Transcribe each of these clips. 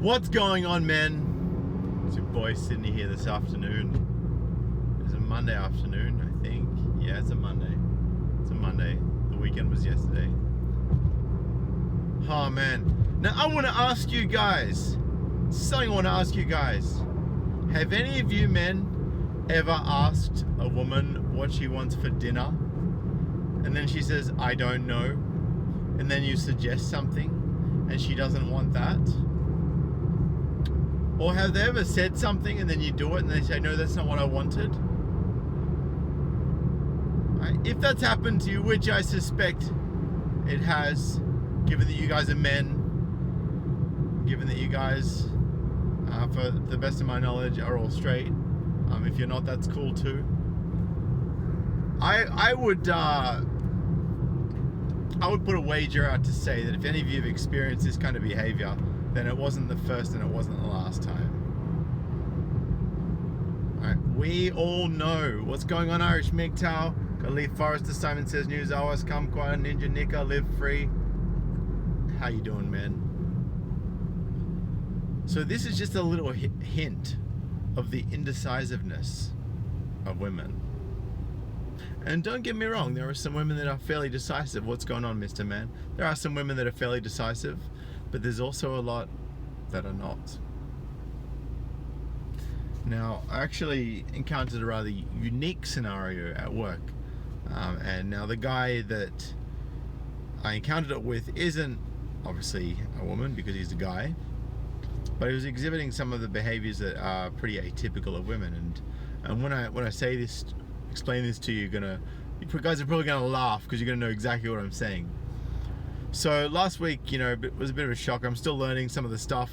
What's going on, men? It's your boy Sydney here this afternoon. It's a Monday afternoon, I think. Yeah, it's a Monday. The weekend was yesterday. Oh man. Now I want to ask you guys something. Have any of you men ever asked a woman what she wants for dinner, and then she says, I don't know, and then you suggest something and she doesn't want that? Or have they ever said something and then you do it and they say, no, that's not what I wanted? Right? If that's happened to you, which I suspect it has, given that you guys are men, given that you guys, for the best of my knowledge, are all straight. If you're not, that's cool too. I would put a wager out to say that if any of you have experienced this kind of behavior, then it wasn't the first and it wasn't the last time. Alright, we all know what's going on. Irish MGTOW, Khalif Forrester, Simon Says News, Hours, Kumquat, Ninja Nika, Live Free. How you doing, man? So this is just a little hint of the indecisiveness of women. And don't get me wrong, there are some women that are fairly decisive. What's going on, Mr. Man? There are some women that are fairly decisive, but there's also a lot that are not. Now, I actually encountered a rather unique scenario at work. And now the guy that I encountered it with isn't obviously a woman because he's a guy, but he was exhibiting some of the behaviors that are pretty atypical of women. And when I say this, explain this to you, you guys are probably gonna laugh because you're gonna know exactly what I'm saying. So last week, it was a bit of a shock. I'm still learning some of the stuff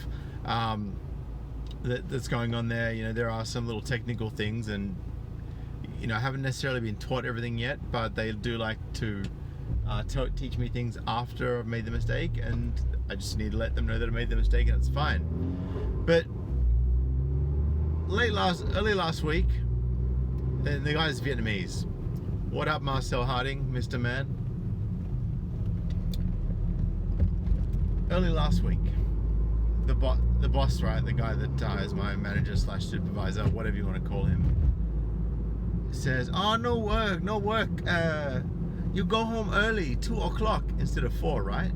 that's going on there. There are some little technical things, and I haven't necessarily been taught everything yet, but they do like to teach me things after I've made the mistake, and I just need to let them know that I made the mistake, and it's fine. But early last week, and the guy's Vietnamese. What up, Marcel Harding, Mr. Man? Early last week, the boss, right, the guy that is my manager / supervisor, whatever you want to call him, says, oh, no work, you go home early, 2 o'clock instead of 4, right?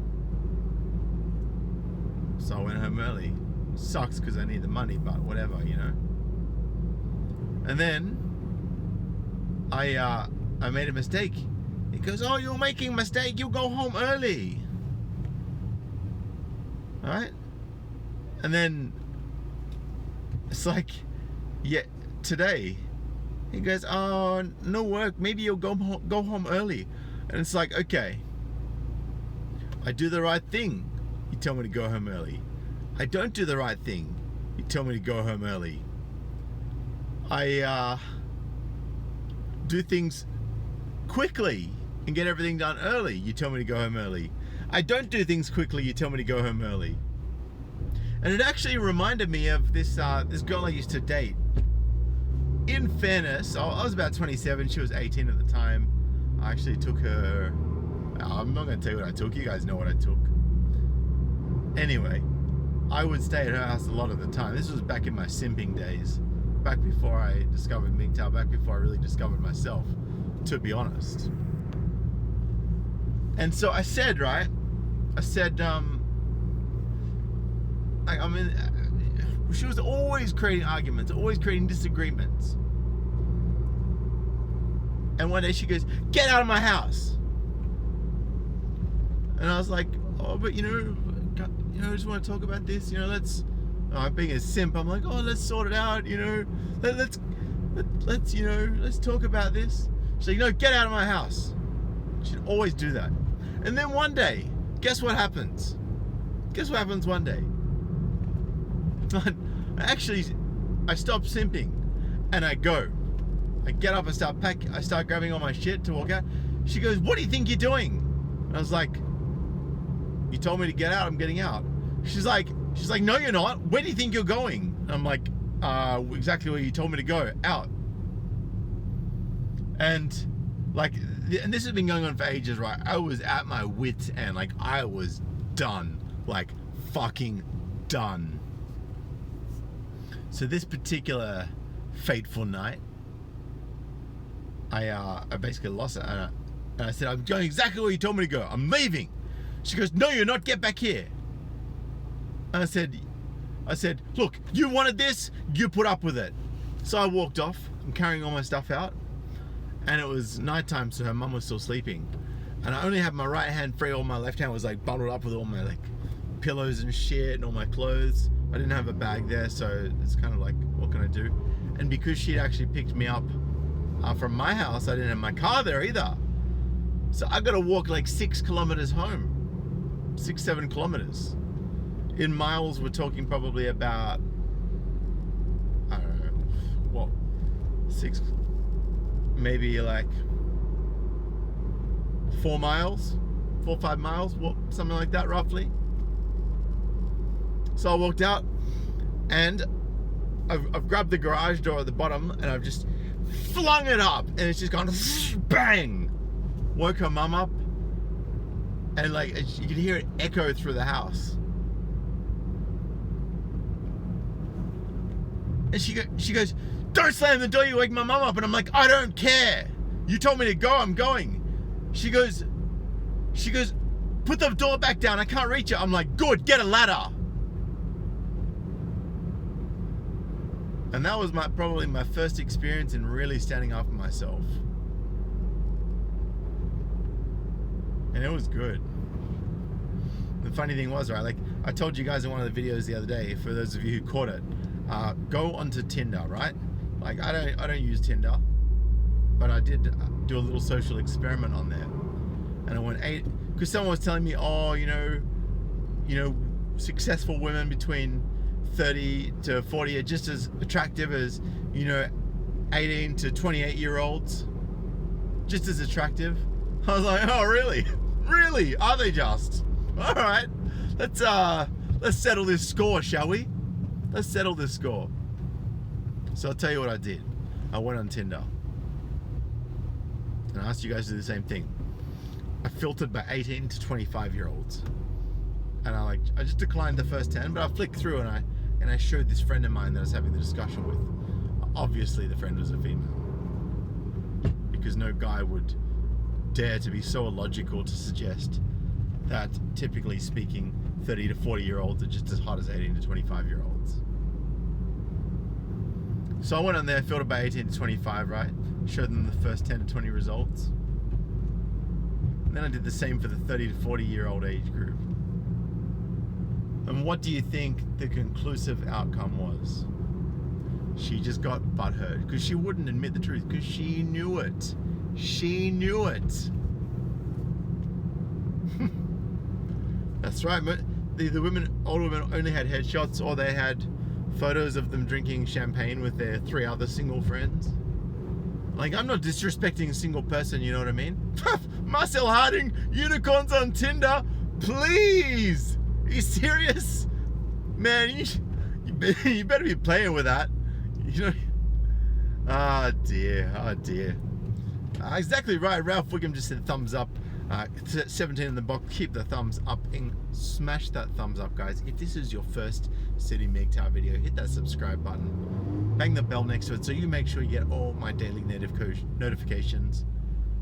So I went home early. Sucks because I need the money, but whatever, And then I made a mistake. He goes, oh, you're making a mistake, you go home early. Alright? And then it's like, yeah, today he goes, oh, no work, maybe you'll go home early. And it's like, okay, I do the right thing, you tell me to go home early. I don't do the right thing, you tell me to go home early. I do things quickly and get everything done early, you tell me to go home early. I don't do things quickly, you tell me to go home early. And it actually reminded me of this girl I used to date. In fairness, I was about 27, she was 18 at the time. I actually took her, I'm not going to tell you what I took, you guys know what I took. Anyway, I would stay at her house a lot of the time. This was back in my simping days, back before I discovered MGTOW, back before I really discovered myself, to be honest. And so I said, she was always creating arguments, always creating disagreements. And one day she goes, get out of my house. And I was like, oh, but I just want to talk about this, I'm being a simp. I'm like, oh, let's sort it out, let's talk about this. She's like, no, get out of my house. She'd always do that. And then one day, guess what happens? Guess what happens one day? I stop simping and I go. I get up, I start grabbing all my shit to walk out. She goes, what do you think you're doing? And I was like, you told me to get out, I'm getting out. She's like, no, you're not. Where do you think you're going? And I'm like, exactly where you told me to go, out. And this has been going on for ages, right? I was at my wits' end, I was done, fucking done. So this particular fateful night, I basically lost it, and I said, I'm going exactly where you told me to go. I'm leaving. She goes, no, you're not. Get back here. And I said, look, you wanted this, you put up with it. So I walked off. I'm carrying all my stuff out, and it was nighttime, so her mum was still sleeping. And I only had my right hand free. All my left hand was like bundled up with all my like pillows and shit and all my clothes. I didn't have a bag there, so it's kind of like, what can I do? And because she'd actually picked me up from my house, I didn't have my car there either. So I got to walk like 6 kilometers home, 6-7 kilometers. In miles, we're talking probably about, I don't know, what, 6, maybe like 4 miles, 4 or 5 miles, what, something like that roughly. So I walked out, and I've grabbed the garage door at the bottom, and I've just flung it up, and it's just gone bang. Woke her mum up, and like you could hear it echo through the house. And she goes, don't slam the door, you wake my mum up. And I'm like, I don't care. You told me to go, I'm going. She goes, put the door back down, I can't reach it. I'm like, good, get a ladder. And that was probably my first experience in really standing up for myself. And it was good. The funny thing was, right, like I told you guys in one of the videos the other day, for those of you who caught it, go onto Tinder, right? Like I don't use Tinder, but I did do a little social experiment on there. And I went because someone was telling me, oh, you know, successful women between 30 to 40 are just as attractive as, 18 to 28-year-olds. Just as attractive. I was like, oh, really? Really? Are they just? All right. Let's settle this score, shall we? Let's settle this score. So I'll tell you what I did. I went on Tinder. And I asked you guys to do the same thing. I filtered by 18 to 25-year-olds. And I just declined the first 10, but I flicked through and I showed this friend of mine that I was having the discussion with. Obviously the friend was a female. Because no guy would dare to be so illogical to suggest that, typically speaking, 30 to 40-year-olds are just as hot as 18 to 25-year-olds. So I went on there, filtered by 18 to 25, right? Showed them the first 10 to 20 results. And then I did the same for the 30 to 40-year-old age group. And what do you think the conclusive outcome was? She just got butthurt because she wouldn't admit the truth because she knew it. She knew it. That's right. The older women only had headshots, or they had photos of them drinking champagne with their 3 other single friends. Like, I'm not disrespecting a single person, you know what I mean? Marcel Harding, unicorns on Tinder, please! Are you serious? Man, you better be playing with that. Oh dear. Exactly right. Ralph Wiggum just said thumbs up. 17 in the box. Keep the thumbs up and smash that thumbs up, guys. If this is your first Sydney MGTOW video, hit that subscribe button. Bang the bell next to it so you make sure you get all my daily notifications.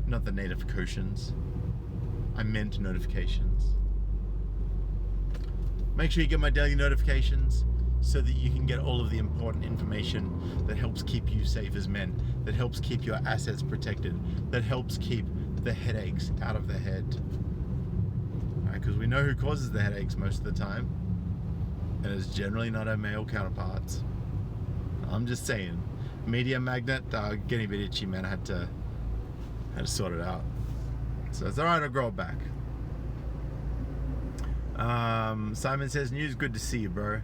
Not the notifications. I meant notifications. Make sure you get my daily notifications so that you can get all of the important information that helps keep you safe as men, that helps keep your assets protected, that helps keep the headaches out of the head. Because we know who causes the headaches most of the time, and it's generally not our male counterparts. I'm just saying. Media magnet, getting a bit itchy, man. I had to sort it out. So it's alright, I'll grow it back. Simon says, news, good to see you, bro.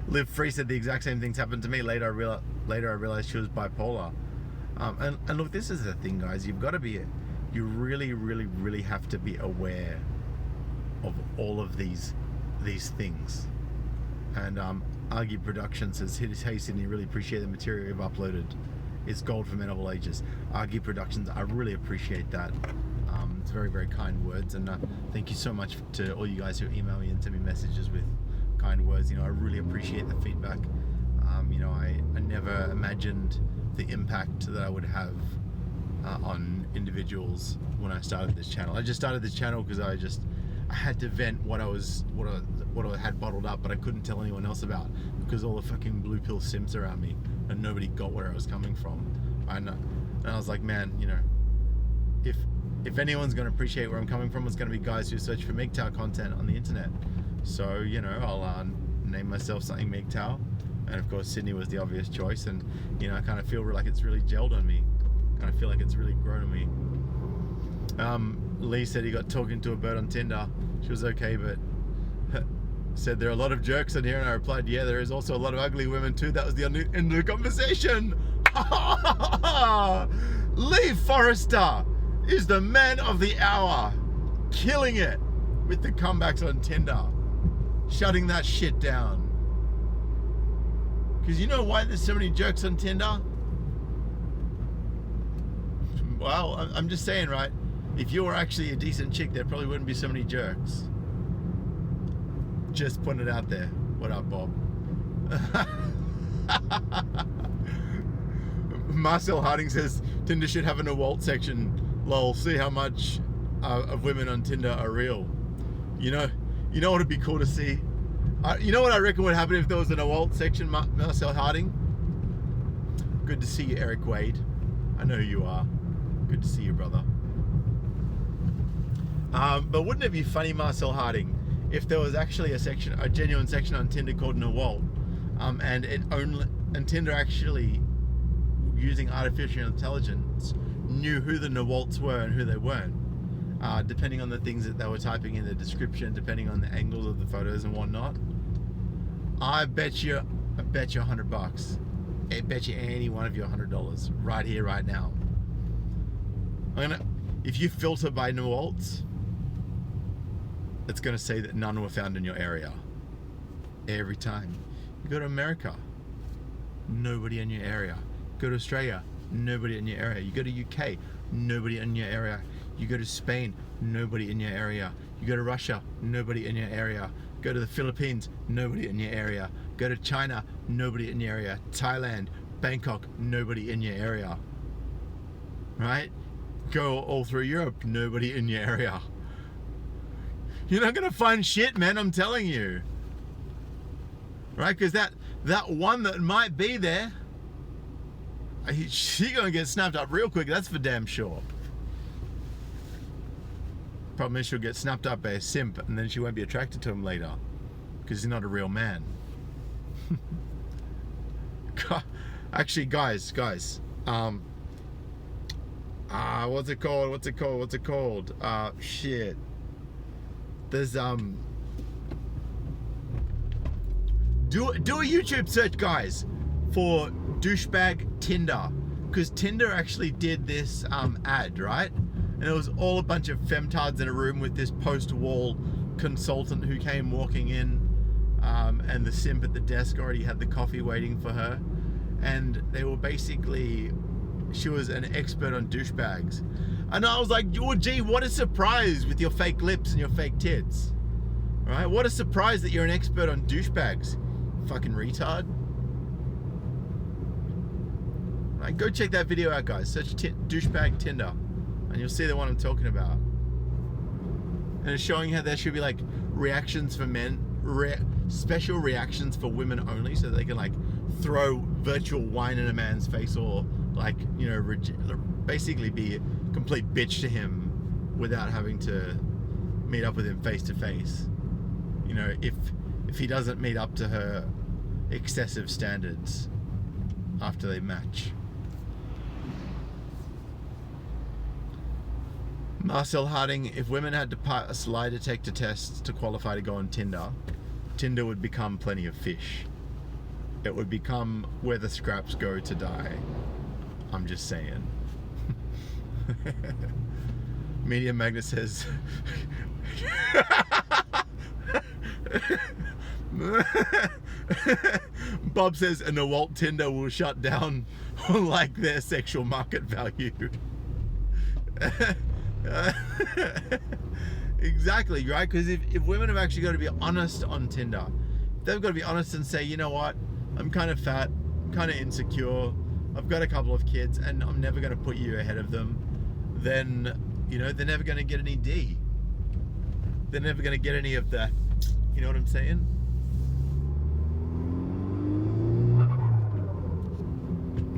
Liv Free said the exact same things happened to me. Later I realized she was bipolar. And look, this is the thing, guys. You really have to be aware of all of these things. And Argy Productions says, hey Sydney, really appreciate the material you've uploaded. It's gold for men of all ages. Argy Productions, I really appreciate that. It's very, very kind words, and thank you so much to all you guys who email me and send me messages with kind words. You know, I really appreciate the feedback. You know, I never imagined the impact that I would have on individuals when I started this channel. I just started this channel because I had to vent what I had bottled up, but I couldn't tell anyone else about because all the fucking blue pill simps around me and nobody got where I was coming from. And I was like, man, you know, if anyone's going to appreciate where I'm coming from, it's going to be guys who search for MGTOW content on the internet. So, you know, I'll name myself something MGTOW, and of course Sydney was the obvious choice, and you know, I kind of feel like it's really gelled on me. I feel like it's really grown on me. Lee said he got talking to a bird on Tinder. She was okay, but said there are a lot of jerks in here, and I replied, yeah, there is also a lot of ugly women too. That was the end of the conversation. Lee Forrester is the man of the hour, killing it with the comebacks on Tinder, shutting that shit down. Because you know why there's so many jerks on Tinder? Well, I'm just saying, right? If you were actually a decent chick, there probably wouldn't be so many jerks. Just putting it out there. What up, Bob? Marcel Harding says Tinder should have an awalt section. Lol, see how much of women on Tinder are real. You know what would be cool to see? You know what I reckon would happen if there was an awalt section, Marcel Harding? Good to see you, Eric Wade. I know who you are. Good to see you, brother. But wouldn't it be funny, Marcel Harding, if there was actually a genuine section on Tinder called an awalt, and Tinder actually, using artificial intelligence, knew who the Nawalts were and who they weren't, depending on the things that they were typing in the description, depending on the angles of the photos and whatnot. I bet you $100. I bet you any one of you $100 right here, right now. If you filter by Nawalts, it's gonna say that none were found in your area. Every time. You go to America, nobody in your area. Go to Australia, nobody in your area. You go to UK, nobody in your area. You go to Spain, nobody in your area. You go to Russia, nobody in your area. Go to the Philippines, nobody in your area. Go to China, nobody in your area. Thailand, Bangkok, nobody in your area. Right? Go all through Europe, nobody in your area. You're not gonna find shit, man, I'm telling you. Right? Because that one that might be there, she's gonna get snapped up real quick, that's for damn sure. Problem is she'll get snapped up by a simp and then she won't be attracted to him later because he's not a real man. Actually, guys, what's it called? Shit. There's do a YouTube search, guys, for douchebag Tinder, because Tinder actually did this ad, right? And it was all a bunch of femtards in a room with this post-wall consultant who came walking in, and the simp at the desk already had the coffee waiting for her, and they were basically, she was an expert on douchebags. And I was like, oh gee, what a surprise with your fake lips and your fake tits. Right? What a surprise that you're an expert on douchebags. Fucking retard. Right, go check that video out, guys. Search douchebag Tinder and you'll see the one I'm talking about. And it's showing how there should be like reactions for men, special reactions for women only, so they can like throw virtual wine in a man's face, or like, you know, basically be a complete bitch to him without having to meet up with him face to face. You know, if he doesn't meet up to her excessive standards after they match. Marcel Harding, if women had to pass lie detector tests to qualify to go on Tinder, Tinder would become plenty of fish. It would become where the scraps go to die. I'm just saying. Media Magnet says Bob says an awalt Tinder will shut down like their sexual market value. Exactly, right? Because if women have actually got to be honest on Tinder, they've got to be honest and say, you know what, I'm kind of fat, kind of insecure, I've got a couple of kids, and I'm never going to put you ahead of them. Then, you know, they're never going to get any D. They're never going to get any of that. You know what I'm saying?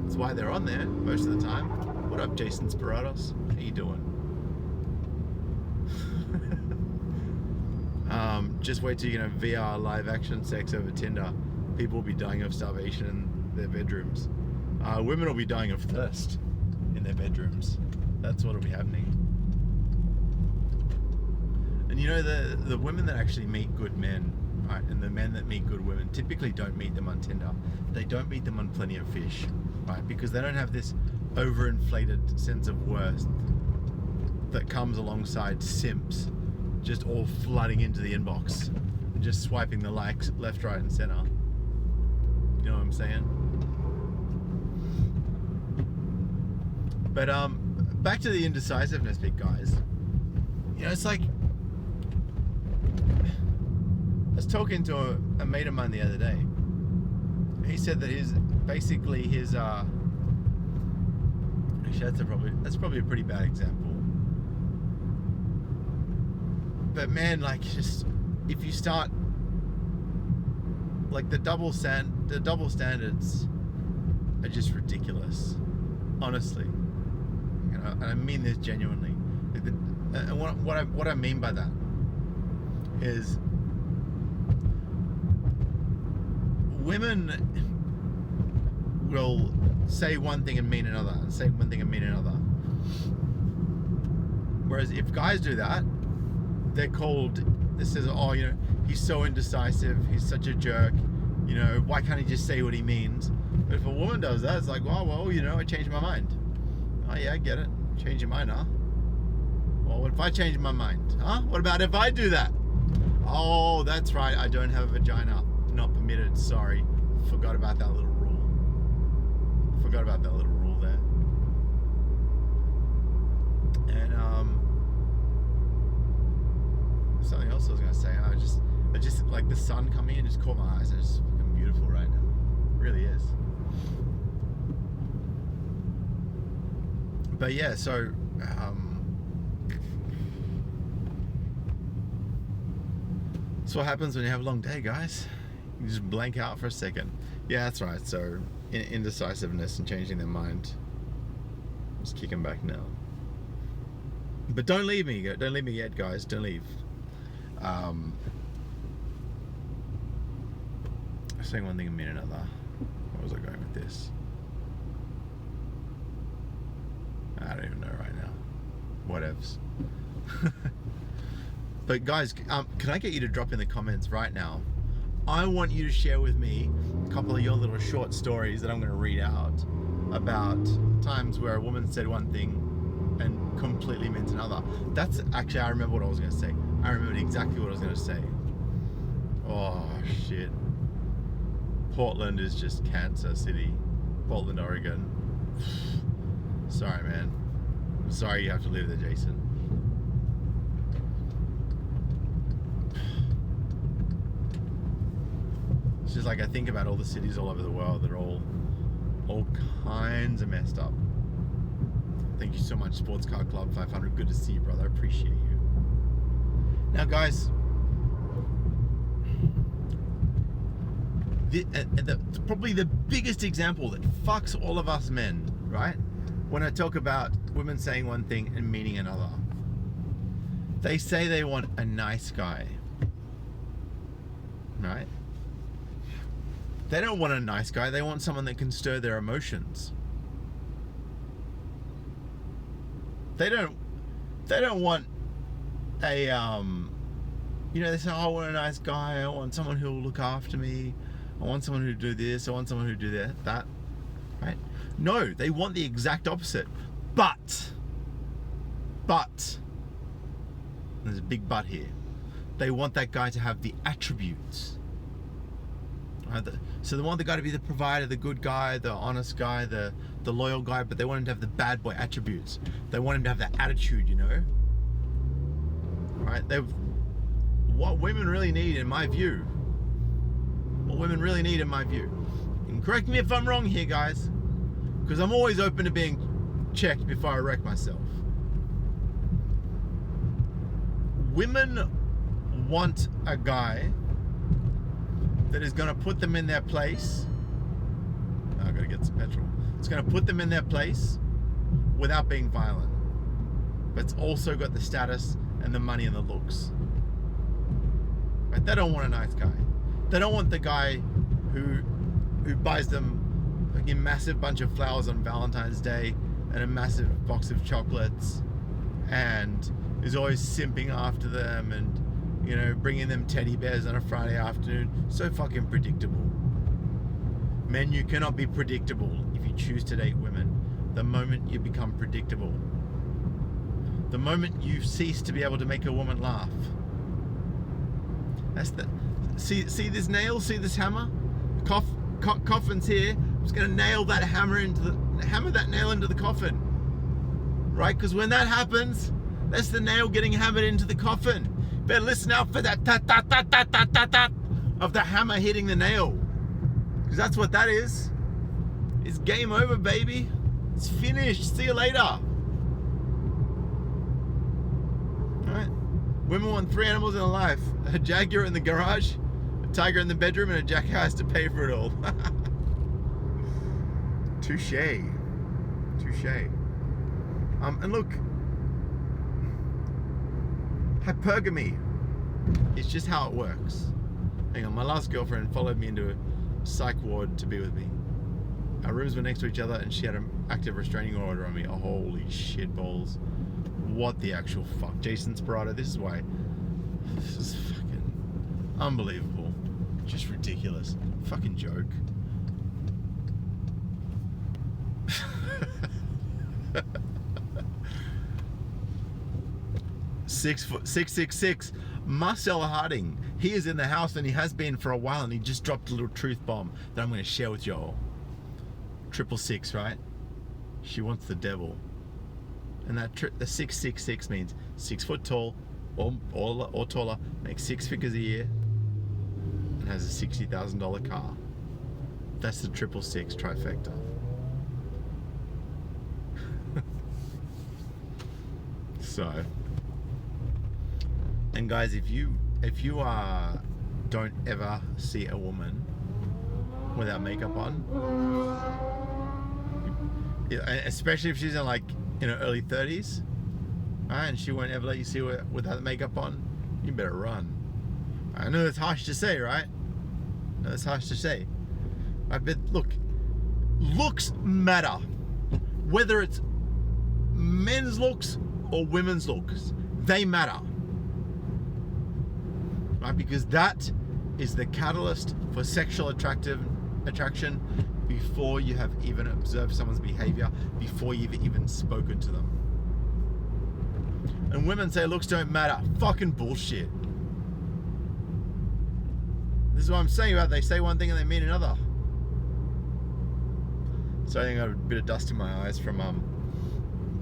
That's why they're on there most of the time. What up, Jason Spiratos? How you doing? Just wait till you know VR live action sex over Tinder. People will be dying of starvation in their bedrooms. Women will be dying of thirst in their bedrooms. That's what will be happening. And you know, the women that actually meet good men, right, and the men that meet good women typically don't meet them on Tinder. They don't meet them on Plenty of Fish, right? Because they don't have this overinflated sense of worth that comes alongside simps just all flooding into the inbox and just swiping the likes left, right, and center. You know what I'm saying? But back to the indecisiveness bit, guys. You know, it's like, I was talking to a mate of mine the other day. He said that actually that's probably a pretty bad example. But man, like, just if you start, like, the double standards are just ridiculous, honestly. You know, and I mean this genuinely. Like, and what I mean by that is, women will say one thing and mean another, and say one thing and mean another. Whereas if guys do that, they're called, it says, oh, you know, he's so indecisive, he's such a jerk, you know, why can't he just say what he means? But if a woman does that, it's like, oh, well, you know, I changed my mind. Oh yeah, I get it. Change your mind, huh? Well, what if I change my mind? Huh? What about if I do that? Oh, that's right, I don't have a vagina. Not permitted, sorry. Forgot about that little rule. Forgot about that little rule there. And something else I was gonna say. I just like the sun coming in just caught my eyes, and it's fucking beautiful right now. It really is. But yeah, so that's what happens when you have a long day, guys. You just blank out for a second. Yeah, that's right. So indecisiveness and changing their mind. Just kicking back now. But don't leave me. Don't leave me yet, guys. Don't leave. Saying one thing and mean another. Where was I going with this? I don't even know right now. Whatevs. But guys, can I get you to drop in the comments right now? I want you to share with me a couple of your little short stories that I'm going to read out about times where a woman said one thing and completely meant another. That's actually, I remember what I was going to say. I remembered exactly what I was going to say. Oh shit. Portland is just cancer city. Portland, Oregon. Sorry, man. I'm sorry you have to live there, Jason. It's just like I think about all the cities all over the world that are all kinds of messed up. Thank you so much, Sports Car Club 500. Good to see you, brother. I appreciate you. Now, guys, probably the biggest example that fucks all of us men, right? When I talk about women saying one thing and meaning another. They say they want a nice guy, right? They don't want a nice guy. They want someone that can stir their emotions. They don't want a, you know, they say, oh, I want a nice guy. I want someone who will look after me. I want someone who do this. I want someone who do that, right? No, they want the exact opposite. But, there's a big but here. They want that guy to have the attributes. Right? So they want the guy to be the provider, the good guy, the honest guy, the loyal guy, but they want him to have the bad boy attributes. They want him to have that attitude, you know? Right? What women really need, in my view, what women really need, in my view. And correct me if I'm wrong here, guys, because I'm always open to being checked before I wreck myself. Women want a guy that is going to put them in their place. Oh, I got to get some petrol. It's going to put them in their place without being violent, but it's also got the status and the money and the looks. Right? They don't want a nice guy. They don't want the guy who buys them like a massive bunch of flowers on Valentine's Day and a massive box of chocolates and is always simping after them and, you know, bringing them teddy bears on a Friday afternoon. So fucking predictable. Men, you cannot be predictable if you choose to date women. The moment you become predictable, the moment you cease to be able to make a woman laugh. That's the... See this nail? See this hammer? Coffin's here. I'm just gonna nail that hammer that nail into the coffin. Right? Because when that happens, that's the nail getting hammered into the coffin. Better listen out for that tat of the hammer hitting the nail. Because that's what that is. It's game over, baby. It's finished. See you later. Alright. Women want 3 animals in their life. A jaguar in the garage, a tiger in the bedroom, and a jackass to pay for it all. Touché. Touché. And look, hypergamy is just how it works. Hang on, my last girlfriend followed me into a psych ward to be with me. Our rooms were next to each other and she had an active restraining order on me. Oh, holy shit balls. What the actual fuck? Jason Sparado, this is fucking unbelievable. Just ridiculous. Fucking joke. Six foot 666 Marcel Harding. He is in the house and he has been for a while, and he just dropped a little truth bomb that I'm going to share with y'all. 666, right? She wants the devil, and that the 666 means 6 foot tall or taller, makes 6 figures a year, and has a $60,000 car. That's the 666 trifecta. So, and guys, if you don't ever see a woman without makeup on, especially if she's in like early 30s, right, and she won't ever let you see her without makeup on, you better run. I know it's harsh to say, right? I know it's harsh to say. But look, looks matter. Whether it's men's looks or women's looks, they matter. Right? Because that is the catalyst for sexual attraction before you have even observed someone's behavior, before you've even spoken to them. And women say looks don't matter. Fucking bullshit. This is what I'm saying about they say one thing and they mean another. So I think I got a bit of dust in my eyes from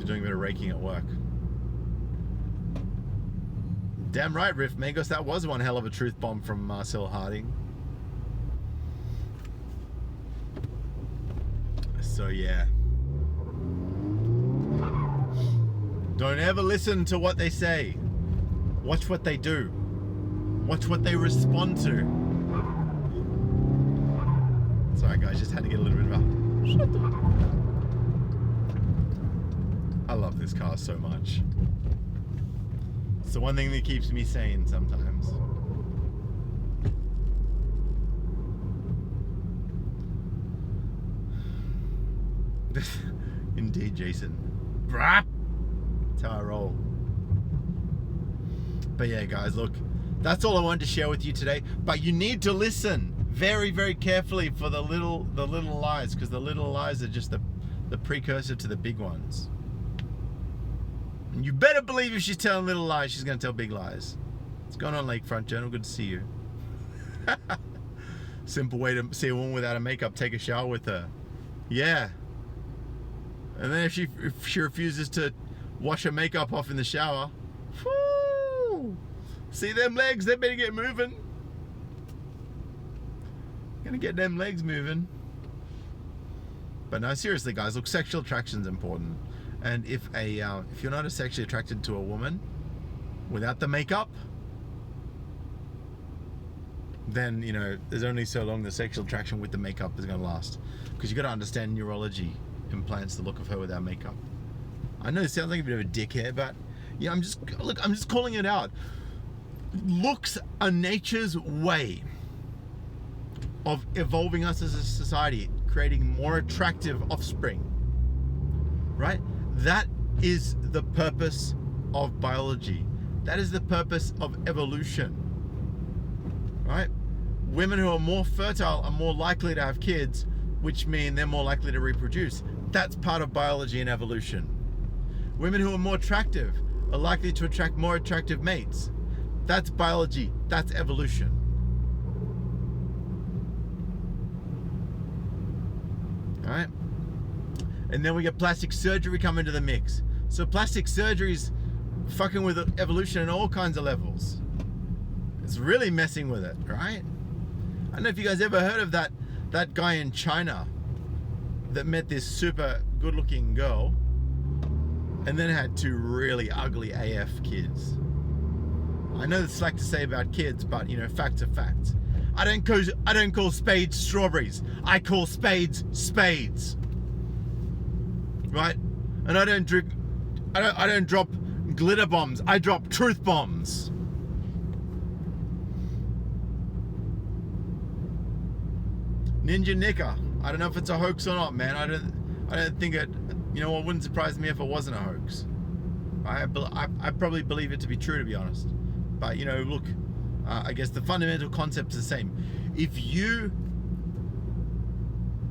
doing a bit of raking at work. Damn right, Riff Mangos, that was one hell of a truth bomb from Marcel Harding. So yeah. Don't ever listen to what they say. Watch what they do. Watch what they respond to. Sorry guys, just had to get a little bit of a... Shut the... I love this car so much. It's the one thing that keeps me sane sometimes. Indeed, Jason. That's how I roll. But yeah, guys, look, that's all I wanted to share with you today. But you need to listen very, very carefully for the little lies, because the little lies are just the precursor to the big ones. And you better believe if she's telling little lies, she's going to tell big lies. What's going on, Lakefront Journal? Good to see you. Simple way to see a woman without a makeup, take a shower with her. Yeah. And then if she refuses to wash her makeup off in the shower, whoo, see them legs? They better get moving. Gonna get them legs moving. But no, seriously, guys, look, sexual attraction's important. And if you're not sexually attracted to a woman without the makeup, then, you know, there's only so long the sexual attraction with the makeup is going to last. Because you got to understand neurology implants the look of her without makeup. I know it sounds like a bit of a dickhead, but yeah, I'm just calling it out. Looks are nature's way of evolving us as a society, creating more attractive offspring, right? That is the purpose of biology. That is the purpose of evolution, right? Women who are more fertile are more likely to have kids, which mean they're more likely to reproduce. That's part of biology and evolution. Women who are more attractive are likely to attract more attractive mates. That's biology. That's evolution. All right? And then we get plastic surgery come into the mix. So plastic surgery's fucking with evolution on all kinds of levels. It's really messing with it, right? I don't know if you guys ever heard of that guy in China that met this super good-looking girl and then had two really ugly AF kids. I know it's like to say about kids, but you know, facts are facts. I don't call spades strawberries. I call spades spades. Right? And I don't drop glitter bombs. I drop truth bombs. Ninja Nika. I don't know if it's a hoax or not, man. I don't think it. You know, it wouldn't surprise me if it wasn't a hoax. I probably believe it to be true, to be honest. But you know, look, I guess the fundamental concept's the same. If you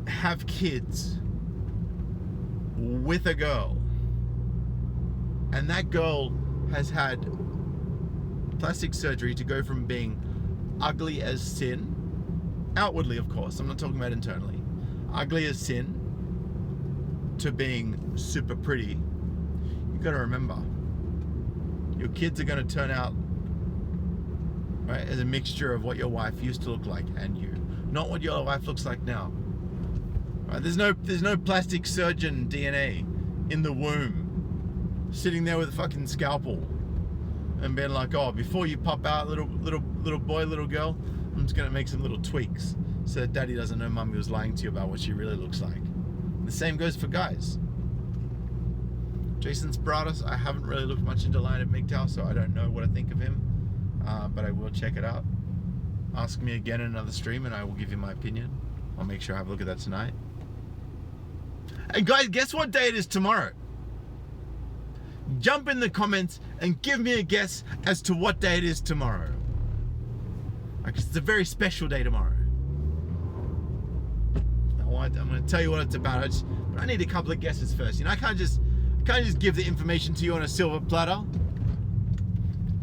have kids with a girl, and that girl has had plastic surgery to go from being ugly as sin, outwardly of course, I'm not talking about internally, ugly as sin, to being super pretty, you got to remember, your kids are going to turn out, right, as a mixture of what your wife used to look like and you, not what your wife looks like now. Right? There's no plastic surgeon DNA in the womb sitting there with a fucking scalpel and being like, oh, before you pop out, little boy, little girl, I'm just gonna make some little tweaks so that daddy doesn't know mummy was lying to you about what she really looks like. The same goes for guys. Jason Spratis, I haven't really looked much into Lion of MGTOW, so I don't know what I think of him, but I will check it out. Ask me again in another stream and I will give you my opinion. I'll make sure I have a look at that tonight. And guys, guess what day it is tomorrow? Jump in the comments and give me a guess as to what day it is tomorrow. Because it's a very special day tomorrow. I'm going to tell you what it's about, but I need a couple of guesses first. You know, I can't just give the information to you on a silver platter.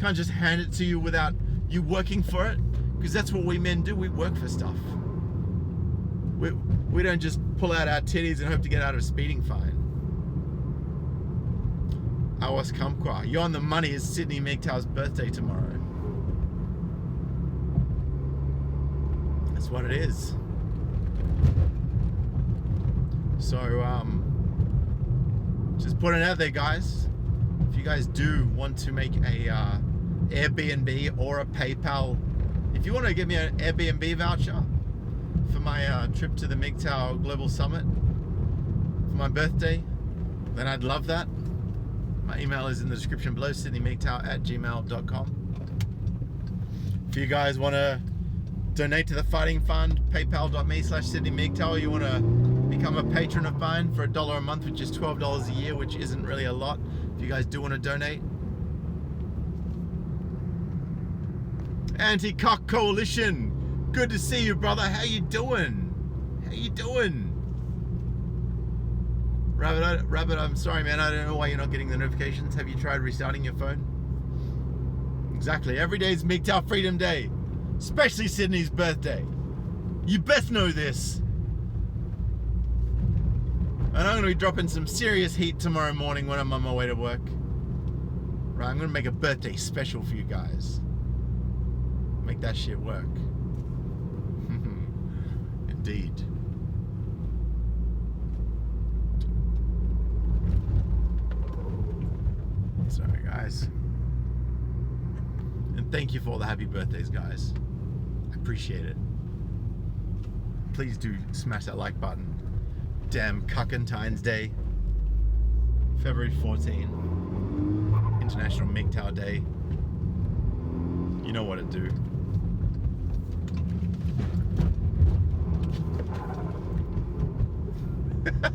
Can't just hand it to you without you working for it, because that's what we men do. We work for stuff. We don't just pull out our titties and hope to get out of a speeding fine. Awas Kamkwa. You're on the money. It's Sydney MGTOW's birthday tomorrow. That's what it is. So, just putting it out there, guys. If you guys do want to make a Airbnb or a PayPal, if you want to give me an Airbnb voucher for my trip to the MGTOW Global Summit for my birthday, then I'd love that. My email is in the description below, sydneymgtow@gmail.com. If you guys want to donate to the Fighting Fund, paypal.me/sydneymgtow. You want to become a patron of mine for $1 a month, which is $12 a year, which isn't really a lot. If you guys do want to donate. Anti-Cock Coalition. Good to see you, brother. How you doing? How you doing? Rabbit, I'm sorry, man. I don't know why you're not getting the notifications. Have you tried restarting your phone? Exactly. Every day is MGTOW Freedom Day. Especially Sydney's birthday. You best know this. And I'm going to be dropping some serious heat tomorrow morning when I'm on my way to work. Right, I'm going to make a birthday special for you guys. Make that shit work. indeed. Sorry, guys. And thank you for all the happy birthdays, guys. I appreciate it. Please do smash that like button. Damn Cuckentine's Day. February 14. International MGTOW Day. You know what to do.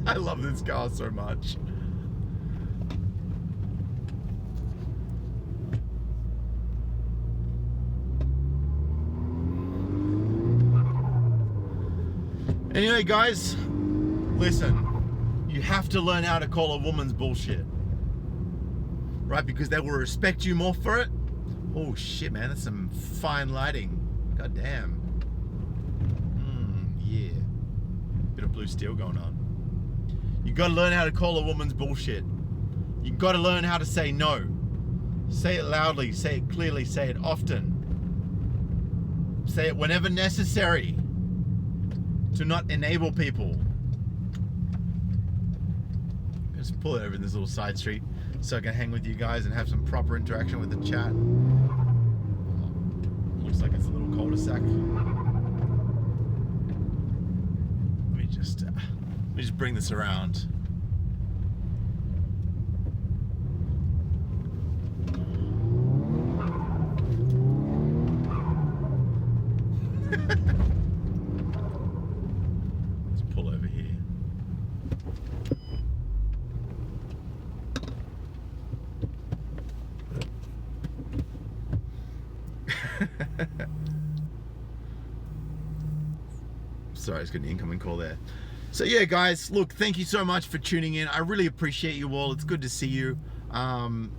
I love this car so much. Anyway, guys, listen. You have to learn how to call a woman's bullshit. Right? Because they will respect you more for it. Oh shit, man, that's some fine lighting. God damn. Yeah. Bit of blue steel going on. You gotta learn how to call a woman's bullshit. You gotta learn how to say no. Say it loudly, say it clearly, say it often. Say it whenever necessary. To not enable people. Just pull it over in this little side street so I can hang with you guys and have some proper interaction with the chat. Looks like it's a little cul-de-sac. Let me just bring this around. Let's pull over here. Sorry, I just got an incoming call there. So yeah, guys, look, thank you so much for tuning in. I really appreciate you all. It's good to see you. You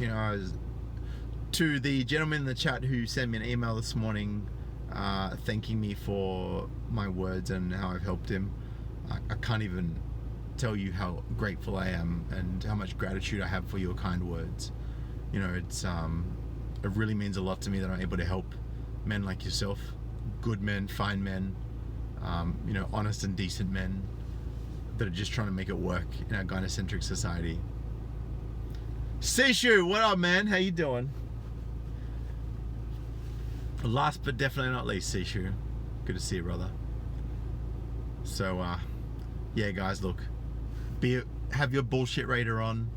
know, to the gentleman in the chat who sent me an email this morning thanking me for my words and how I've helped him. I can't even tell you how grateful I am and how much gratitude I have for your kind words. You know, it really means a lot to me that I'm able to help men like yourself, good men, fine men, you know, honest and decent men that are just trying to make it work in our gynocentric society. Seishu, what up, man? How you doing? Last but definitely not least, Seishu. Good to see you, brother. So, yeah, guys, look, have your bullshit radar on.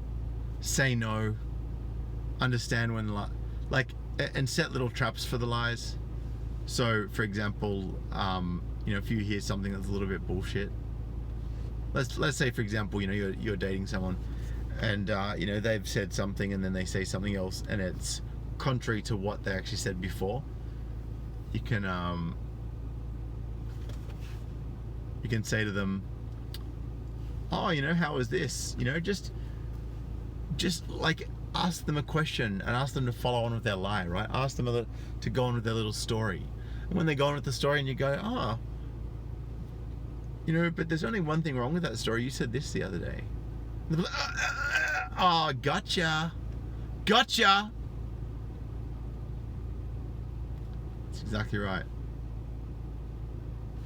Say no. Understand when, and set little traps for the lies. So, for example, you know, if you hear something that's a little bit bullshit, let's say, for example, you know, you're dating someone, and you know, they've said something, and then they say something else, and it's contrary to what they actually said before. You can say to them, oh, you know, how was this? You know, just like ask them a question and ask them to follow on with their lie, right? Ask them to go on with their little story. And when they go on with the story and you go, oh, you know, but there's only one thing wrong with that story. You said this the other day. And they're like, oh, gotcha. Gotcha. That's exactly right.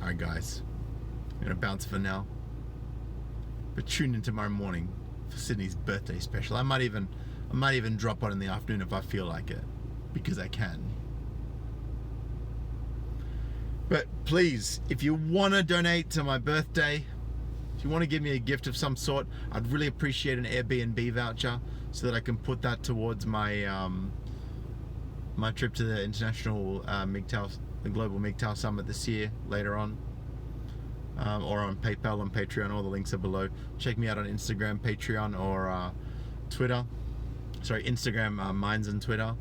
All right, guys. I'm going to bounce for now. But tune in tomorrow morning for Sydney's birthday special. I might even drop on in the afternoon if I feel like it, because I can. But please, if you want to donate to my birthday, if you want to give me a gift of some sort, I'd really appreciate an Airbnb voucher so that I can put that towards my my trip to the international the Global MGTOW Summit this year later on, or on PayPal and Patreon. All the links are below. Check me out on Instagram, Patreon, or Twitter. Sorry, Instagram, Minds, and Twitter.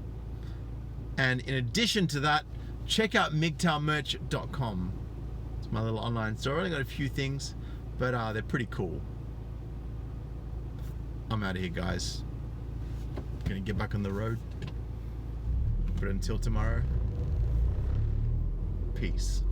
And in addition to that, check out MGTOWmerch.com. It's my little online store. I only got a few things, but they're pretty cool. I'm out of here, guys. Gonna get back on the road. But until tomorrow, peace.